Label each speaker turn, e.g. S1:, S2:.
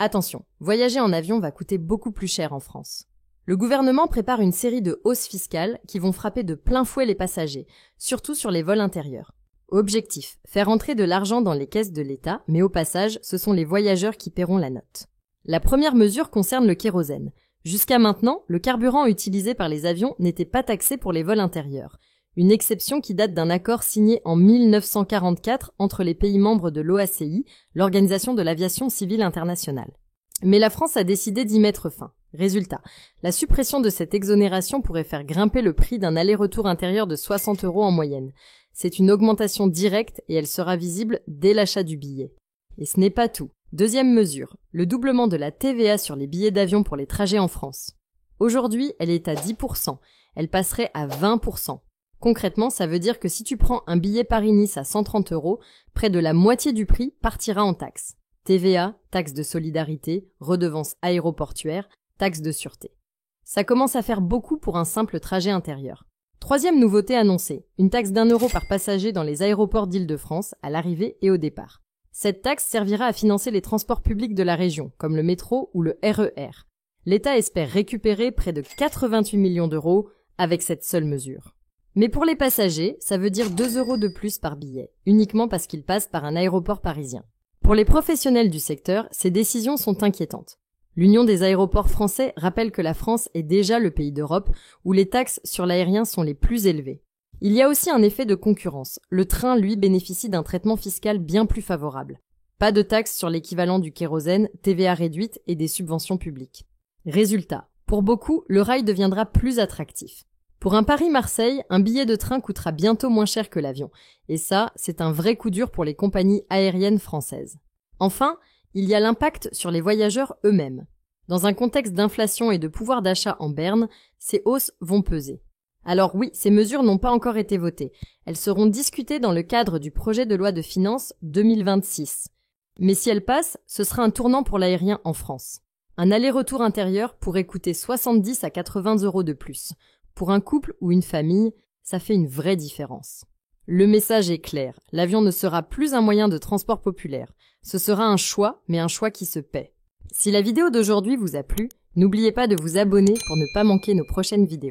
S1: Attention, voyager en avion va coûter beaucoup plus cher en France. Le gouvernement prépare une série de hausses fiscales qui vont frapper de plein fouet les passagers, surtout sur les vols intérieurs. Objectif, faire entrer de l'argent dans les caisses de l'État, mais au passage, ce sont les voyageurs qui paieront la note. La première mesure concerne le kérosène. Jusqu'à maintenant, le carburant utilisé par les avions n'était pas taxé pour les vols intérieurs. Une exception qui date d'un accord signé en 1944 entre les pays membres de l'OACI, l'Organisation de l'aviation civile internationale. Mais la France a décidé d'y mettre fin. Résultat, la suppression de cette exonération pourrait faire grimper le prix d'un aller-retour intérieur de 60 € en moyenne. C'est une augmentation directe et elle sera visible dès l'achat du billet. Et ce n'est pas tout. Deuxième mesure, le doublement de la TVA sur les billets d'avion pour les trajets en France. Aujourd'hui, elle est à 10%. Elle passerait à 20%. Concrètement, ça veut dire que si tu prends un billet Paris-Nice à 130 €, près de la moitié du prix partira en taxes. TVA, taxe de solidarité, redevance aéroportuaire, taxe de sûreté. Ça commence à faire beaucoup pour un simple trajet intérieur. Troisième nouveauté annoncée, une taxe d'1 € par passager dans les aéroports d'Île-de-France, à l'arrivée et au départ. Cette taxe servira à financer les transports publics de la région, comme le métro ou le RER. L'État espère récupérer près de 88 millions d'euros avec cette seule mesure. Mais pour les passagers, ça veut dire 2 € de plus par billet, uniquement parce qu'ils passent par un aéroport parisien. Pour les professionnels du secteur, ces décisions sont inquiétantes. L'Union des aéroports français rappelle que la France est déjà le pays d'Europe où les taxes sur l'aérien sont les plus élevées. Il y a aussi un effet de concurrence. Le train, lui, bénéficie d'un traitement fiscal bien plus favorable. Pas de taxes sur l'équivalent du kérosène, TVA réduite et des subventions publiques. Résultat, pour beaucoup, le rail deviendra plus attractif. Pour un Paris-Marseille, un billet de train coûtera bientôt moins cher que l'avion. Et ça, c'est un vrai coup dur pour les compagnies aériennes françaises. Enfin, il y a l'impact sur les voyageurs eux-mêmes. Dans un contexte d'inflation et de pouvoir d'achat en berne, ces hausses vont peser. Alors oui, ces mesures n'ont pas encore été votées. Elles seront discutées dans le cadre du projet de loi de finances 2026. Mais si elles passent, ce sera un tournant pour l'aérien en France. Un aller-retour intérieur pourrait coûter 70 à 80 € de plus. Pour un couple ou une famille, ça fait une vraie différence. Le message est clair, l'avion ne sera plus un moyen de transport populaire. Ce sera un choix, mais un choix qui se paie. Si la vidéo d'aujourd'hui vous a plu, n'oubliez pas de vous abonner pour ne pas manquer nos prochaines vidéos.